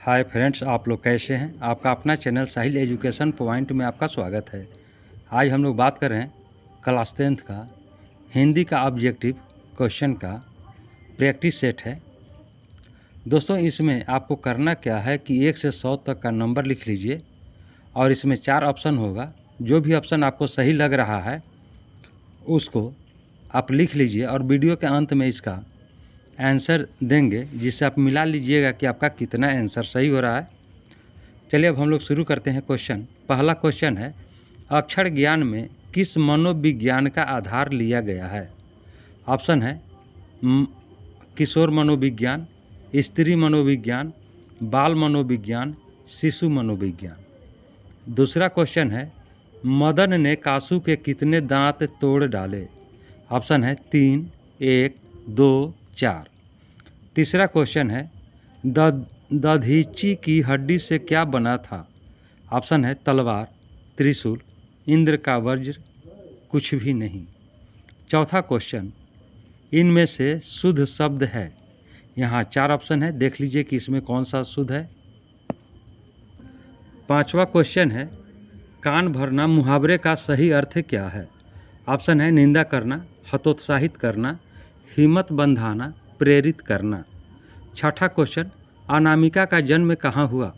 Hi friends, आप लोग कैसे हैं। आपका अपना चैनल साहिल एजुकेशन पॉइंट में आपका स्वागत है। आज हम लोग बात कर रहे हैं क्लास 10th का हिंदी का ऑब्जेक्टिव क्वेश्चन का प्रैक्टिस सेट है। दोस्तों, इसमें आपको करना क्या है कि 1 से 100 तक का नंबर लिख लीजिए और इसमें 4 ऑप्शन होगा। जो भी ऑप्शन आपको सही लग रहा है उसको आप लिख लीजिए और वीडियो के अंत में इसका आंसर देंगे, जिससे आप मिला लीजिएगा कि आपका कितना आंसर सही हो रहा है। चलिए अब हम लोग शुरू करते हैं क्वेश्चन। पहला क्वेश्चन है, अक्षर ज्ञान में किस मनोविज्ञान का आधार लिया गया है। ऑप्शन है किशोर मनोविज्ञान, स्त्री मनोविज्ञान, बाल मनोविज्ञान, शिशु मनोविज्ञान। दूसरा क्वेश्चन है, मदन ने कासू के कितने दांत तोड़ डाले। ऑप्शन है 3, 1, 2, 4। तीसरा क्वेश्चन है, दधीची की हड्डी से क्या बना था। ऑप्शन है तलवार, त्रिशूल, इंद्र का वज्र, कुछ भी नहीं। चौथा क्वेश्चन, इनमें से शुद्ध शब्द है। यहाँ 4 ऑप्शन है, देख लीजिए कि इसमें कौन सा शुद्ध है। पांचवा क्वेश्चन है, कान भरना मुहावरे का सही अर्थ क्या है। ऑप्शन है निंदा करना, हतोत्साहित करना, हिम्मत बंधाना, प्रेरित करना। छठा क्वेश्चन, अनामिका का जन्म कहाँ हुआ।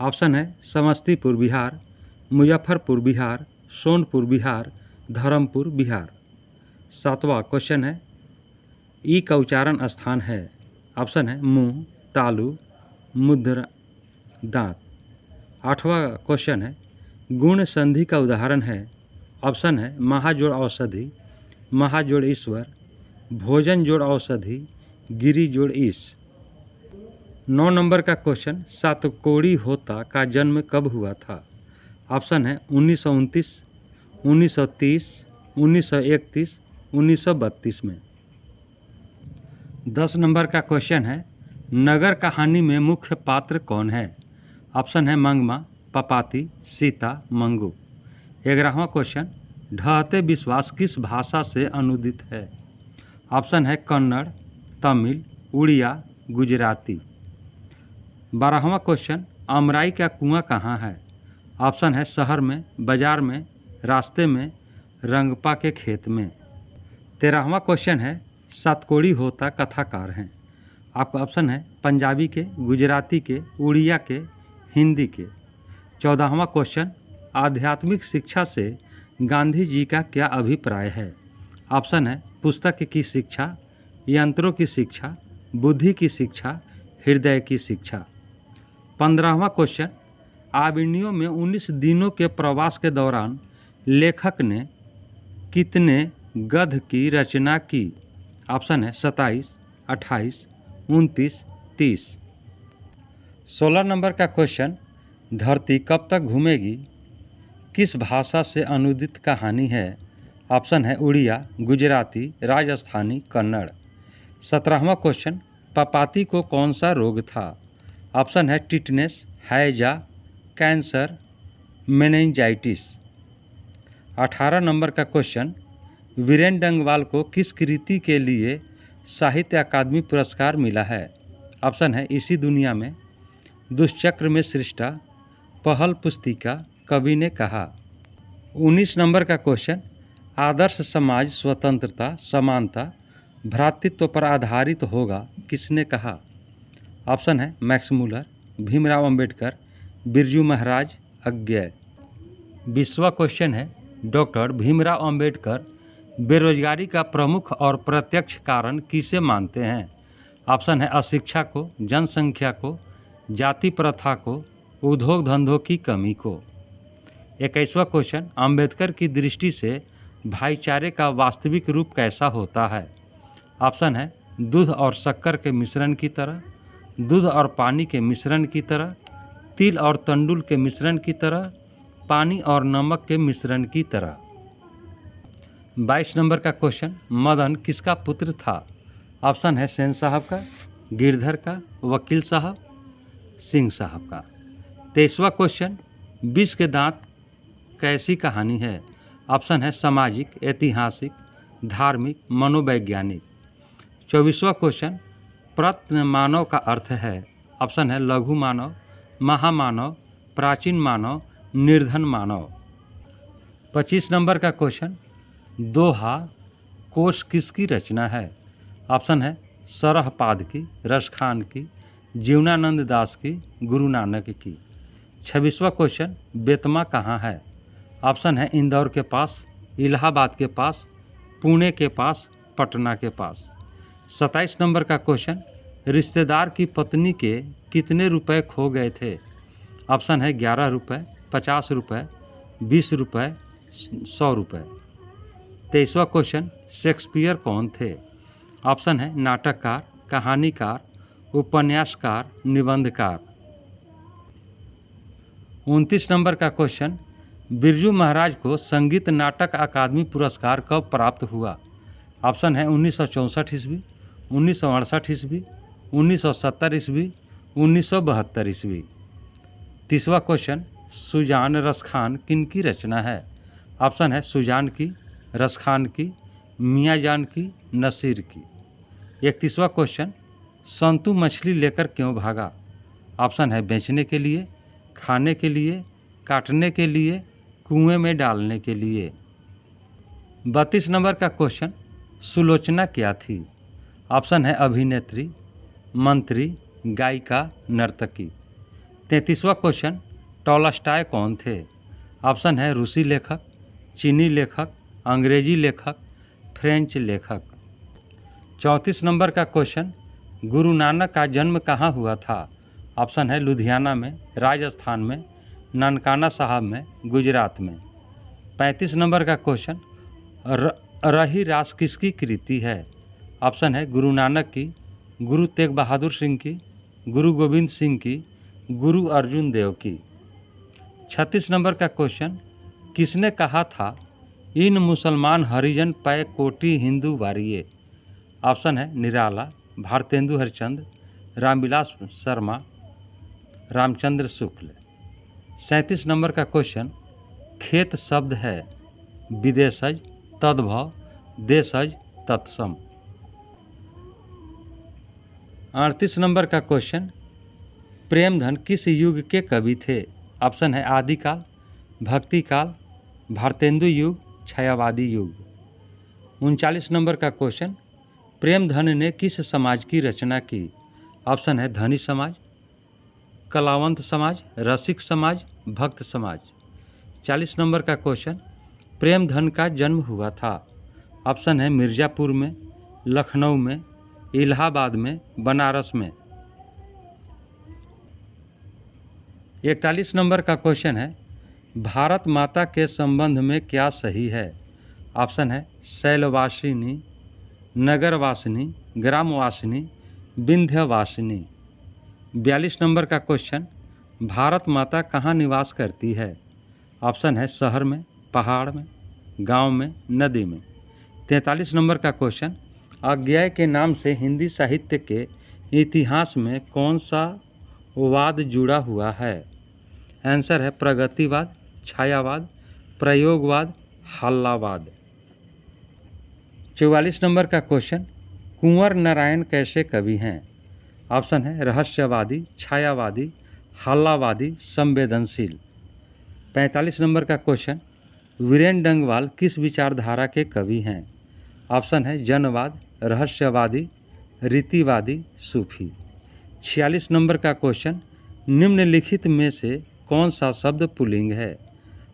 ऑप्शन है समस्तीपुर बिहार, मुजफ्फरपुर बिहार, सोनपुर बिहार, धर्मपुर बिहार। सातवां क्वेश्चन है, ई का उच्चारण स्थान है। ऑप्शन है मुंह, तालु, मुद्रा, दांत। आठवां क्वेश्चन है, गुण संधि का उदाहरण है। ऑप्शन है महाजोड़ औषधि, महाजोड़ ईश्वर, भोजन जोड़ औषधि, गिरी जोड़ ईश। 9 नंबर का क्वेश्चन, सातकोड़ी होता का जन्म कब हुआ था। ऑप्शन है 1929, 1930, 1931, 1932 में। 10 नंबर का क्वेश्चन है, नगर कहानी में मुख्य पात्र कौन है। ऑप्शन है मंगमा, पपाती, सीता, मंगू। 11वां क्वेश्चन, ढहते विश्वास किस भाषा से अनुदित है। ऑप्शन है कन्नड़, तमिल, उड़िया, गुजराती। 12वां क्वेश्चन, अमराई का कुआं कहाँ है। ऑप्शन है शहर में, बाजार में, रास्ते में, रंगपा के खेत में। 13वां क्वेश्चन है, सातकोड़ी होता कथाकार हैं। आपका ऑप्शन है पंजाबी के, गुजराती के, उड़िया के, हिंदी के। 14वां क्वेश्चन, आध्यात्मिक शिक्षा से गांधी जी का क्या अभिप्राय है। ऑप्शन है पुस्तक की शिक्षा, यंत्रों की शिक्षा, बुद्धि की शिक्षा, हृदय की शिक्षा। 15वां क्वेश्चन, आविर्नियों में 19 दिनों के प्रवास के दौरान लेखक ने कितने गद्य की रचना की। ऑप्शन है 27, 28, 29, 30। 16 नंबर का क्वेश्चन, धरती कब तक घूमेगी किस भाषा से अनुदित कहानी है। ऑप्शन है उड़िया, गुजराती, राजस्थानी, कन्नड़। 17वां क्वेश्चन, पपाती को कौन सा रोग था। ऑप्शन है टिटनेस, हैजा, कैंसर, मेनिंजाइटिस। 18 नंबर का क्वेश्चन, वीरेन डंगवाल को किस कृति के लिए साहित्य अकादमी पुरस्कार मिला है। ऑप्शन है इसी दुनिया में, दुष्चक्र में सृष्टा, पहल पुस्तिका, कवि ने कहा। 19 नंबर का क्वेश्चन, आदर्श समाज स्वतंत्रता, समानता, भ्रातृत्व पर आधारित होगा, किसने कहा। ऑप्शन है Max Muller, Bhimrao Ambedkar, Birju Maharaj, Agyeya. 20वां question है, डॉक्टर भीमराव अंबेडकर बेरोजगारी का प्रमुख और प्रत्यक्ष कारण किसे मानते हैं। ऑप्शन है अशिक्षा को, जनसंख्या को, जाति प्रथा को, उद्योग धंधों की कमी को। 21वां क्वेश्चन, अंबेडकर की दृष्टि से भाईचारे का वास्तविक रूप कैसा होता है। ऑप्शन है दूध और शक्कर के मिश्रण की तरह, दूध और पानी के मिश्रण की तरह, तिल और तंडुल के मिश्रण की तरह, पानी और नमक के मिश्रण की तरह। 22 नंबर का क्वेश्चन, मदन किसका पुत्र था। ऑप्शन है सेन साहब का, गिरधर का, वकील साहब, सिंह साहब का। 23वां क्वेश्चन, विष के दांत कैसी कहानी है। ऑप्शन है सामाजिक, ऐतिहासिक, धार्मिक, मनोवैज्ञानिक। 24वां क्वेश्चन, प्रत्न मानव का अर्थ है। ऑप्शन है लघु मानव, महामानव, प्राचीन मानव, निर्धन मानव। 25 नंबर का क्वेश्चन, दोहा कोश किसकी रचना है? ऑप्शन है सरहपाद की, रसखान की, जीवनानंद दास की, गुरु नानक की। 26वां क्वेश्चन, बेतमा कहाँ है? ऑप्शन है इंदौर के पास, इलाहाबाद के पास, पुणे के पास, पटना के पास। 27 नंबर का क्वेश्चन, रिश्तेदार की पत्नी के कितने रुपए खो गए थे? ऑप्शन है 11 रुपये, 50 रुपये, 20 रुपये, 100 रुपये। 23वां क्वेश्चन, शेक्सपियर कौन थे? ऑप्शन है नाटककार, कहानीकार, उपन्यासकार, निबंधकार। 29 नंबर का क्वेश्चन, बिरजू महाराज को संगीत नाटक अकादमी पुरस्कार कब प्राप्त हुआ? ऑप्शन है 1964 ईस्वी, 1968 ईस्वी, 1970 ईस्वी, 1972 ईस्वी। 30वां क्वेश्चन, सुजान रसखान किनकी रचना है? ऑप्शन है सुजान की, रसखान की, मियाँ जान की, नसीर की। 31वां क्वेश्चन, संतू मछली लेकर क्यों भागा? ऑप्शन है बेचने के लिए, खाने के लिए, काटने के लिए, कुएं में डालने के लिए। 32 नंबर का क्वेश्चन, सुलोचना क्या थी? ऑप्शन है अभिनेत्री, मंत्री, गायिका, नर्तकी। 33वां क्वेश्चन, टॉलस्टॉय कौन थे? ऑप्शन है रूसी लेखक, चीनी लेखक, अंग्रेजी लेखक, फ्रेंच लेखक। 34 नंबर का क्वेश्चन, गुरु नानक का जन्म कहाँ हुआ था? ऑप्शन है लुधियाना में, राजस्थान में, ननकाना साहब में, गुजरात में। 35 नंबर का क्वेश्चन, रही रास किसकी कृति है? ऑप्शन है गुरु नानक की, गुरु तेग बहादुर सिंह की, गुरु गोविंद सिंह की, गुरु अर्जुन देव की। 36 नंबर का क्वेश्चन, किसने कहा था इन मुसलमान हरिजन पै कोटि हिंदू वारिये? ऑप्शन है निराला, भारतेंदु हरिश्चंद्र, रामविलास शर्मा, रामचंद्र शुक्ल। 37 नंबर का क्वेश्चन, खेत शब्द है विदेशज, तद्भव, देशज, तत्सम। 38 नंबर का क्वेश्चन, प्रेमधन किस युग के कवि थे? ऑप्शन है आदिकाल, भक्तिकाल, भारतेंदु युग, छायावादी युग। 39 नंबर का क्वेश्चन, प्रेमधन ने किस समाज की रचना की? ऑप्शन है धनी समाज, कलावंत समाज, रसिक समाज, भक्त समाज। 40 नंबर का क्वेश्चन, प्रेमधन का जन्म हुआ था? ऑप्शन है मिर्ज़ापुर में, लखनऊ में, इलाहाबाद में, बनारस में। 41 नंबर का क्वेश्चन है, भारत माता के संबंध में क्या सही है? ऑप्शन है शैलवासिनी, नगरवासिनी, ग्रामवासिनी, विंध्यवासिनी। 42 नंबर का क्वेश्चन, भारत माता कहाँ निवास करती है? ऑप्शन है शहर में, पहाड़ में, गांव में, नदी में। 43 नंबर का क्वेश्चन, अज्ञेय के नाम से हिंदी साहित्य के इतिहास में कौन सा वाद जुड़ा हुआ है? आंसर है प्रगतिवाद, छायावाद, प्रयोगवाद, हल्लावाद। 44 नंबर का क्वेश्चन, कुंवर नारायण कैसे कवि हैं? ऑप्शन है रहस्यवादी, छायावादी, हल्लावादी, संवेदनशील। 45 नंबर का क्वेश्चन, वीरेन डंगवाल किस विचारधारा के कवि हैं? ऑप्शन है जनवाद, रहस्यवादी, रीतिवादी, सूफी। 46 नंबर का क्वेश्चन, निम्नलिखित में से कौन सा शब्द पुल्लिंग है?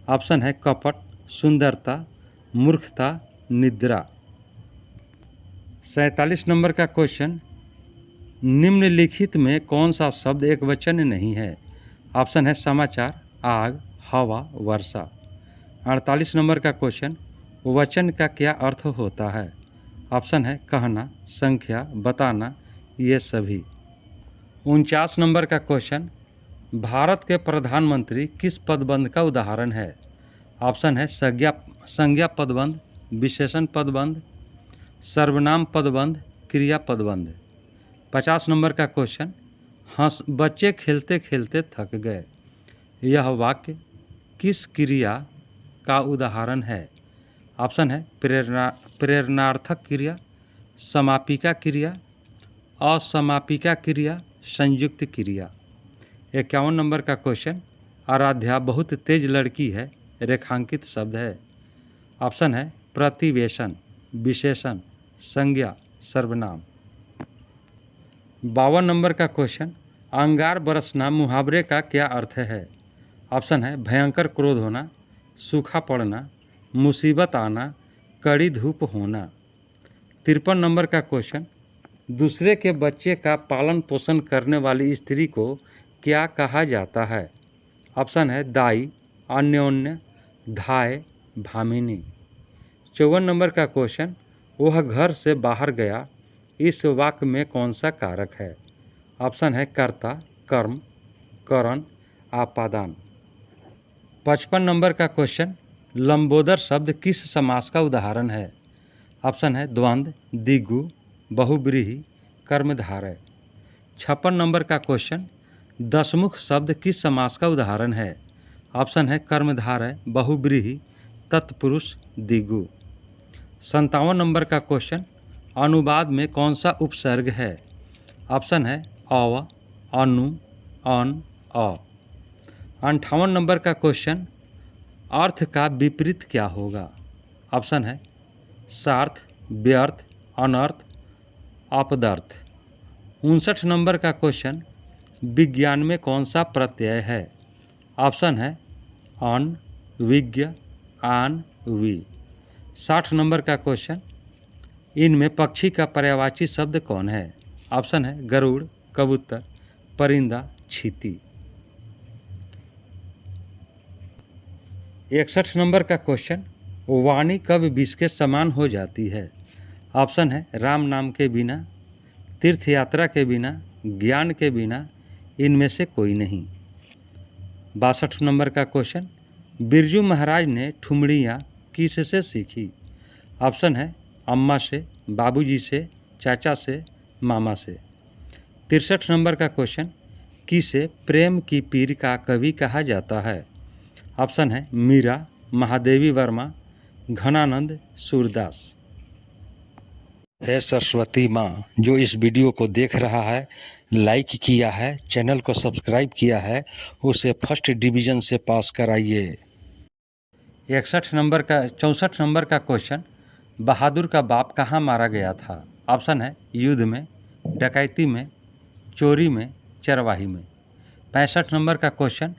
ऑप्शन है कपट, सुंदरता, मूर्खता, निद्रा। 47 नंबर का क्वेश्चन, निम्नलिखित में कौन सा शब्द एक वचन नहीं है? ऑप्शन है समाचार, आग, हवा, वर्षा। 48 नंबर का क्वेश्चन, वचन का क्या अर्थ होता है? ऑप्शन है कहना, संख्या, बताना, ये सभी। 49 नंबर का क्वेश्चन, भारत के प्रधानमंत्री किस पदबंध का उदाहरण है? ऑप्शन है संज्ञा पदबंध, विशेषण पदबंध, सर्वनाम पदबंध, क्रिया पदबंध। 50 नंबर का क्वेश्चन, बच्चे खेलते खेलते थक गए, यह वाक्य किस क्रिया का उदाहरण है? ऑप्शन है प्रेरणार्थक क्रिया, समापिका क्रिया, असमापिका क्रिया, संयुक्त क्रिया। 51 नंबर का क्वेश्चन, आराध्या बहुत तेज लड़की है, रेखांकित शब्द है। ऑप्शन है प्रतिवेशन, विशेषण, संज्ञा, सर्वनाम। 52 नंबर का क्वेश्चन, अंगार बरसना मुहावरे का क्या अर्थ है? ऑप्शन है भयंकर क्रोध होना, सूखा पड़ना, मुसीबत आना, कड़ी धूप होना। 53 नंबर का क्वेश्चन, दूसरे के बच्चे का पालन पोषण करने वाली स्त्री को क्या कहा जाता है? ऑप्शन है दाई, अन्योन्य, धाय, भामिनी। 54 नंबर का क्वेश्चन, वह घर से बाहर गया, इस वाक्य में कौन सा कारक है? ऑप्शन है कर्ता, कर्म, करण, आपादान। 55 नंबर का क्वेश्चन, लंबोदर शब्द किस समास का उदाहरण है? ऑप्शन है द्वंद्व, द्विगु, बहुव्रीहि, कर्मधारय। 56 नंबर का क्वेश्चन, दशमुख शब्द किस समास का उदाहरण है? ऑप्शन है कर्मधारय, बहुव्रीहि, तत्पुरुष, द्विगु। 57 नंबर का क्वेश्चन, अनुवाद में कौन सा उपसर्ग है? ऑप्शन है अव, अनु, अन, अ। 58 नंबर का क्वेश्चन, अर्थ का विपरीत क्या होगा? ऑप्शन है सार्थ, व्यर्थ, अनर्थ, अपदर्थ। 59 नंबर का क्वेश्चन, विज्ञान में कौन सा प्रत्यय है? ऑप्शन है अन, विज्ञ, आन, वि। 60 नंबर का क्वेश्चन, इनमें पक्षी का पर्यायवाची शब्द कौन है? ऑप्शन है गरुड़, कबूतर, परिंदा, छीती। 61 नंबर का क्वेश्चन, वाणी कब विष के समान हो जाती है? ऑप्शन है राम नाम के बिना, तीर्थ यात्रा के बिना, ज्ञान के बिना, इनमें से कोई नहीं। 62 नंबर का क्वेश्चन, बिरजू महाराज ने ठुमड़ियाँ किससे सीखी? ऑप्शन है अम्मा से, बाबूजी से, चाचा से, मामा से। 63 नंबर का क्वेश्चन, किसे प्रेम की पीर का कवि कहा जाता है? ऑप्शन है मीरा, महादेवी वर्मा, घनानंद, सूरदास। है सरस्वती माँ, जो इस वीडियो को देख रहा है, लाइक किया है, चैनल को सब्सक्राइब किया है, उसे फर्स्ट डिवीज़न से पास कराइए। 64 नंबर का क्वेश्चन, बहादुर का बाप कहाँ मारा गया था? ऑप्शन है युद्ध में, डकैती में, चोरी में, चरवाही में। 65 नंबर का क्वेश्चन,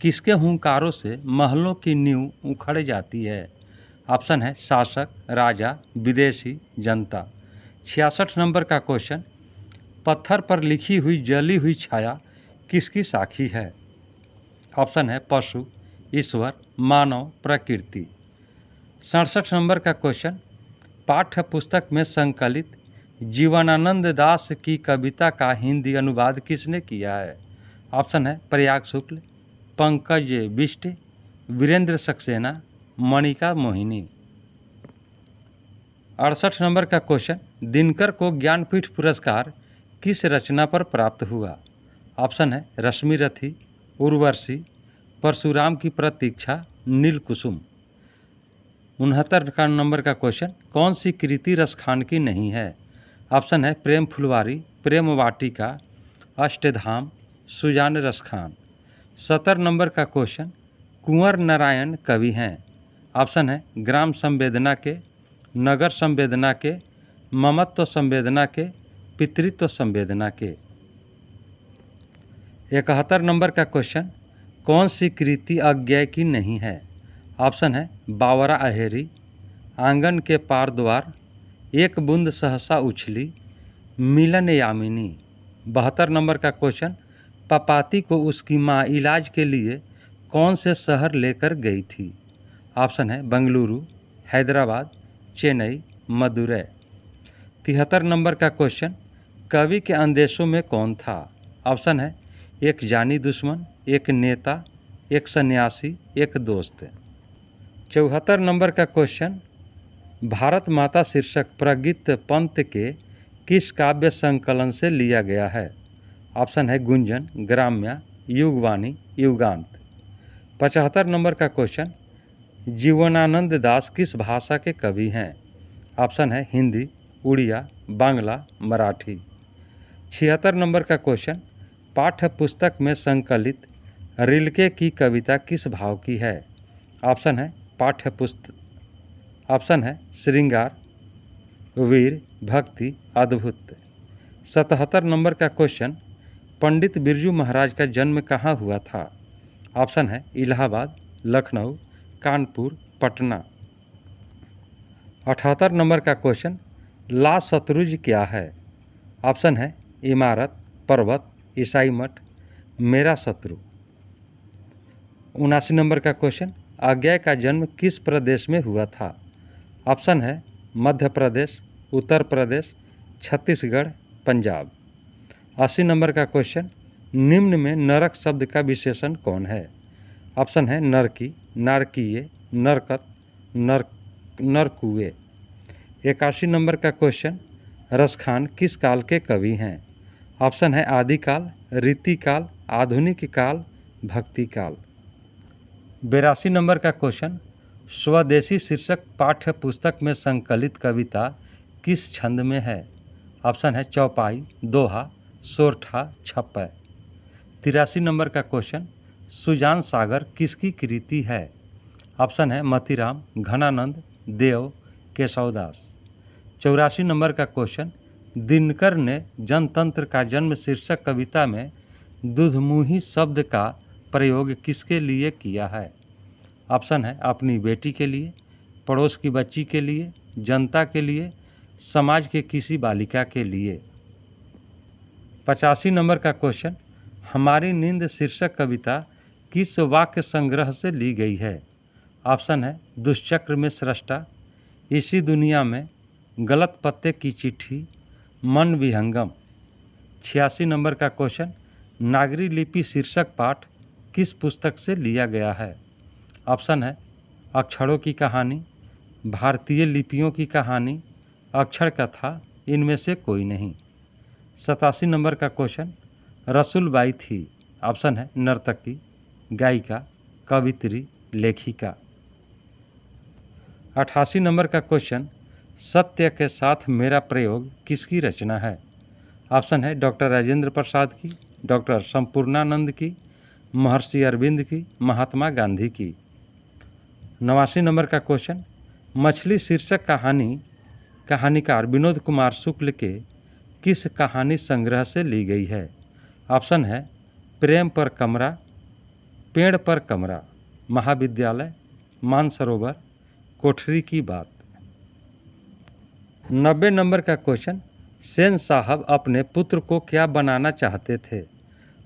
किसके हुंकारों से महलों की नींव उखड़ जाती है? ऑप्शन है शासक, राजा, विदेशी, जनता। 66 नंबर का क्वेश्चन, पत्थर पर लिखी हुई जली हुई छाया किसकी साखी है? ऑप्शन है पशु, ईश्वर, मानव, प्रकृति। 67 नंबर का क्वेश्चन, पाठ्य पुस्तक में संकलित जीवनानंद दास की कविता का हिंदी अनुवाद किसने किया है? ऑप्शन है प्रयाग शुक्ल, पंकज बिष्ट, वीरेंद्र सक्सेना, मणिका मोहिनी। 68 नंबर का क्वेश्चन, दिनकर को ज्ञानपीठ पुरस्कार किस रचना पर प्राप्त हुआ? ऑप्शन है रश्मिरथी, उर्वशी, परशुराम की प्रतीक्षा, नीलकुसुम। 69 नंबर का क्वेश्चन, कौन सी कृति रसखान की नहीं है? ऑप्शन है प्रेम फुलवारी, प्रेम वाटिका, अष्टधाम, सुजान रसखान। 70 नंबर का क्वेश्चन, कुंवर नारायण कवि हैं? ऑप्शन है ग्राम संवेदना के, नगर संवेदना के, ममत्व संवेदना के, पितृत्व संवेदना के। 71 नंबर का क्वेश्चन, कौन सी कृति अज्ञेय की नहीं है? ऑप्शन है बावरा अहेरी, आंगन के पार द्वार, एक बूंद सहसा उछली, मिलन यामिनी। 72 नंबर का क्वेश्चन, पपाती को उसकी माँ इलाज के लिए कौन से शहर लेकर गई थी? ऑप्शन है बेंगलुरु, हैदराबाद, चेन्नई, मदुरै। 73 नंबर का क्वेश्चन, कवि के अंदेशों में कौन था? ऑप्शन है एक जानी दुश्मन, एक नेता, एक सन्यासी, एक दोस्त। 74 नंबर का क्वेश्चन, भारत माता शीर्षक प्रगीत पंत के किस काव्य संकलन से लिया गया है? ऑप्शन है गुंजन, ग्राम्या, युगवाणी, युगांत। 75 नंबर का क्वेश्चन, जीवनानंद दास किस भाषा के कवि हैं? ऑप्शन है हिंदी, उड़िया, बांग्ला, मराठी। 76 नंबर का क्वेश्चन, पाठ्य पुस्तक में संकलित रिल्के की कविता किस भाव की है? ऑप्शन है पाठ्य पुस्तक, ऑप्शन है श्रृंगार, वीर, भक्ति, अद्भुत। 77 नंबर का क्वेश्चन, पंडित बिरजू महाराज का जन्म कहाँ हुआ था? ऑप्शन है इलाहाबाद, लखनऊ, कानपुर, पटना। 78 नंबर का क्वेश्चन, ला शतरुंज क्या है? ऑप्शन है इमारत, पर्वत, ईसाई मठ, मेरा शत्रु। 79 नंबर का क्वेश्चन, अज्ञय का जन्म किस प्रदेश में हुआ था? ऑप्शन है मध्य प्रदेश, उत्तर प्रदेश, छत्तीसगढ़, पंजाब। 80 नंबर का क्वेश्चन, निम्न में नरक शब्द का विशेषण कौन है? ऑप्शन है नरकी, नारकीय, नरकत, नरकुए। 81 नंबर का क्वेश्चन, रसखान किस काल के कवि हैं? ऑप्शन है आदिकाल, रीतिकाल, आधुनिक काल, भक्ति काल। 82 नंबर का क्वेश्चन, स्वदेशी शीर्षक पाठ्य पुस्तक में संकलित कविता किस छंद में है? ऑप्शन है चौपाई, दोहा, सोरठा, छप्पय। 83 नंबर का क्वेश्चन, सुजान सागर किसकी कृति है? ऑप्शन है मतीराम, घनानंद, देव, केशवदास। 84 नंबर का क्वेश्चन, दिनकर ने जनतंत्र का जन्म शीर्षक कविता में दुधमुही शब्द का प्रयोग किसके लिए किया है? ऑप्शन है अपनी बेटी के लिए, पड़ोस की बच्ची के लिए, जनता के लिए, समाज के किसी बालिका के लिए। 85 नंबर का क्वेश्चन, हमारी नींद शीर्षक कविता किस वाक्य संग्रह से ली गई है? ऑप्शन है दुष्चक्र में सृष्टा, इसी दुनिया में, गलत पत्ते की चिट्ठी, मन विहंगम। 86 नंबर का क्वेश्चन, नागरी लिपि शीर्षक पाठ किस पुस्तक से लिया गया है? ऑप्शन है अक्षरों की कहानी, भारतीय लिपियों की कहानी, अक्षर कथा, इनमें से कोई नहीं। 87 नंबर का क्वेश्चन, रसूलबाई थी, ऑप्शन है नर्तकी, गायिका, कवित्री, लेखिका। 88 नंबर का क्वेश्चन, सत्य के साथ मेरा प्रयोग किसकी रचना है? ऑप्शन है डॉक्टर राजेंद्र प्रसाद की, डॉक्टर संपूर्णानंद की, महर्षि अरविंद की, महात्मा गांधी की। 89 नंबर का क्वेश्चन, मछली शीर्षक कहानीकार विनोद कुमार शुक्ल के किस कहानी संग्रह से ली गई है? ऑप्शन है प्रेम पर कमरा, पेड़ पर कमरा, महाविद्यालय, मानसरोवर, कोठरी की बात। 90 नंबर का क्वेश्चन, सेन साहब अपने पुत्र को क्या बनाना चाहते थे?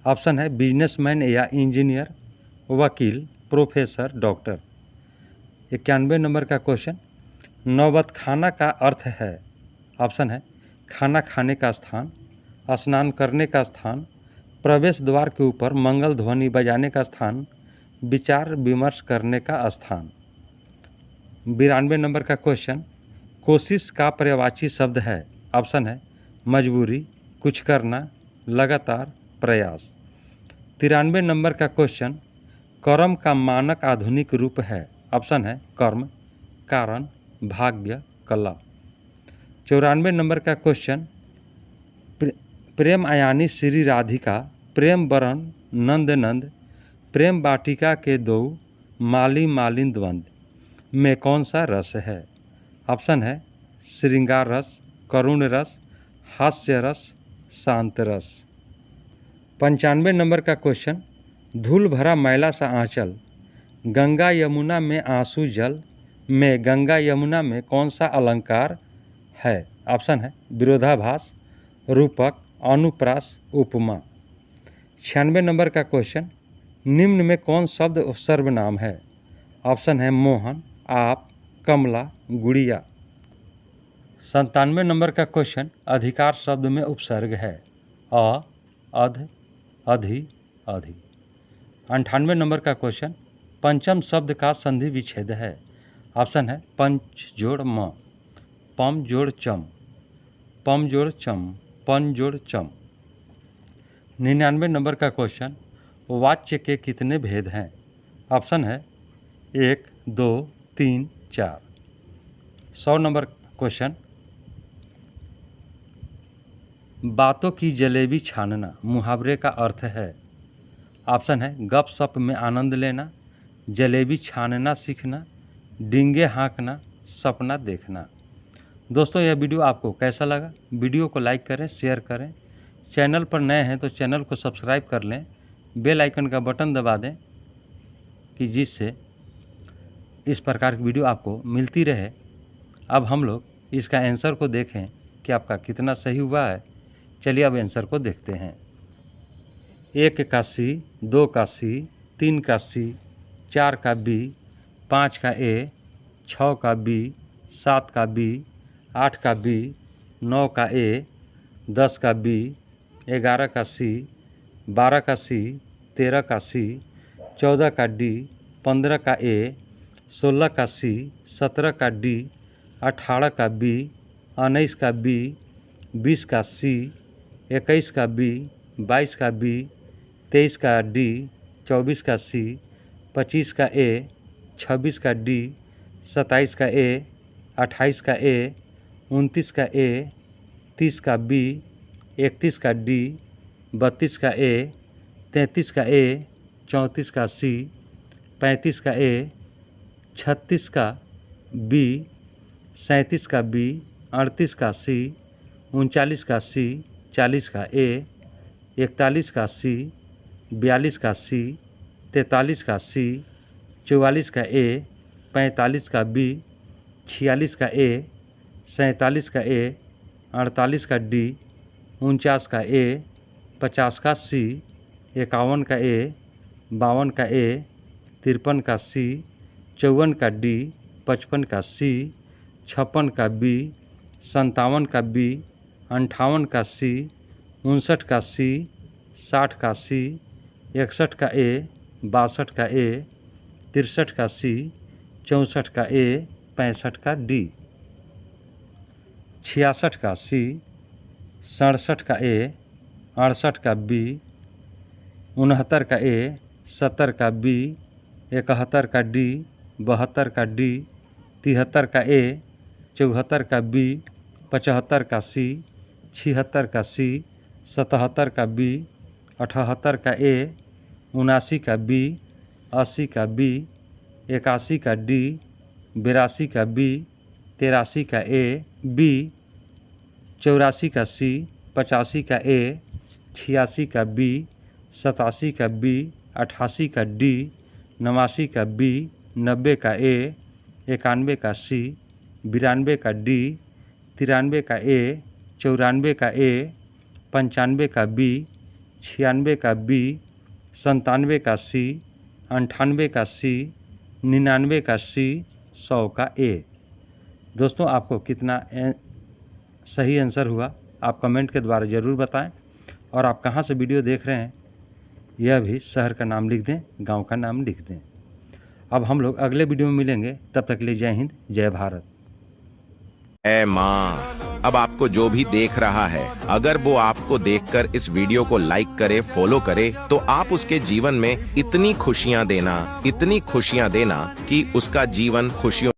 ऑप्शन है बिजनेसमैन या इंजीनियर, वकील, प्रोफेसर, डॉक्टर। 91 नंबर का क्वेश्चन, नौबत खाना का अर्थ है? ऑप्शन है खाना खाने का स्थान, स्नान करने का स्थान, प्रवेश द्वार के ऊपर मंगल ध्वनि बजाने का स्थान, विचार विमर्श करने का स्थान। 92 नंबर का क्वेश्चन, कोशिश का पर्यायवाची शब्द है? ऑप्शन है मजबूरी, कुछ करना, लगातार, प्रयास। 93 नंबर का क्वेश्चन, कर्म का मानक आधुनिक रूप है? ऑप्शन है कर्म, कारण, भाग्य, कला। 94 नंबर का क्वेश्चन, प्रेम आयानी श्री राधिका, प्रेम बरन नंद नंद, प्रेम वाटिका के दो माली मालिन द्वंद में कौन सा रस है? ऑप्शन है श्रृंगार रस, करुण रस, हास्य रस, शांत रस। 95 नंबर का क्वेश्चन, धूल भरा मैला सा आंचल, गंगा यमुना में आंसू जल में गंगा यमुना में कौन सा अलंकार है? ऑप्शन है विरोधाभास, रूपक, अनुप्रास, उपमा। 96 नंबर का क्वेश्चन, निम्न में कौन शब्द सर्वनाम है? ऑप्शन है मोहन, आप, कमला, गुड़िया। 97 नंबर का क्वेश्चन, अधिकार शब्द में उपसर्ग है? अ, अध, अधि, अधि। 98 नंबर का क्वेश्चन, पंचम शब्द का संधि विच्छेद है? ऑप्शन है पंच जोड़ म, पम जोड़ चम, पम जोड़ चम, पन जोड़ चम। 99 नंबर का क्वेश्चन, वाच्य के कितने भेद हैं? ऑप्शन है 1, 2, 3, 4। 100 नंबर क्वेश्चन, बातों की जलेबी छानना मुहावरे का अर्थ है। ऑप्शन है गप सप में आनंद लेना, जलेबी छानना सीखना, डींगे हाँकना, सपना देखना। दोस्तों यह वीडियो आपको कैसा लगा? वीडियो को लाइक करें, शेयर करें। चैनल पर नए हैं तो चैनल को सब्सक्राइब कर लें, बेल आइकन का बटन दबा दें कि जिससे इस प्रकार की वीडियो आपको मिलती रहे। अब हम लोग इसका आंसर को देखें कि आपका कितना सही हुआ है। चलिए अब आंसर को देखते हैं। 1 का सी, 2 का सी, 3 का सी, 4 का बी, 5 का ए, 6 का बी, 7 का बी, 8 का बी, 9 का ए, 10 का बी, 11 का सी, 12 का सी, 13 का सी, 14 का डी, 15 का ए, 16 का सी, 17 का डी, 18 का बी, 19 का बी, 20 का सी, 21 का बी, 22 का बी, 23 का डी, 24 का सी, 25 का ए, 26 का डी, 27 का ए, 28 का ए, 29 का ए, 30 का बी, 31 का डी, 32 का ए, 33 का ए, 34 का सी, 35 का ए, 36 का बी, 37 का बी, 38 का सी, 39 का सी, 40 का ए, 41 का सी, 42 का सी, 43 का सी, 44 का ए, 45 का बी, 46 का ए, 47 का ए, 48 का डी, 49 का ए, 50 का सी, 51 का ए, 52 का ए, 53 का सी, 54 का डी, 55 का सी, 56 का बी, 57 का बी, 58 का सी, 59 का सी, 60 का सी, 61 का ए, 62 का ए, 63 का सी, 64 का ए, 65 का डी, 66 का सी, 67 का ए, 68 का बी, 69 का ए, 70 का बी, 71 का डी, 72 का डी, 73 का ए, 74 का बी, 75 का सी, 76 का सी, 77 का बी, 78 का ए, 79 का बी, 80 का बी, 81 का डी, 82 का बी, 83 का ए बी, 84 का सी, 85 का ए, 86 का बी, 87 का बी, 88 का डी, 89 का बी, 90 का ए, 91 का सी, 92 का डी, 93 का ए, 94 का ए, 95 का बी, 96 का बी, 97 का सी, 98 का सी, 99 का सी, 100 का ए। दोस्तों आपको कितना सही आंसर हुआ आप कमेंट के द्वारा ज़रूर बताएं। और आप कहां से वीडियो देख रहे हैं यह भी शहर का नाम लिख दें, गांव का नाम लिख दें। अब हम लोग अगले वीडियो में मिलेंगे, तब तक के लिए जय हिंद, जय भारत। ऐ माँ, अब आपको जो भी देख रहा है, अगर वो आपको देखकर इस वीडियो को लाइक करे, फॉलो करे, तो आप उसके जीवन में इतनी खुशियाँ देना कि उसका जीवन खुशियों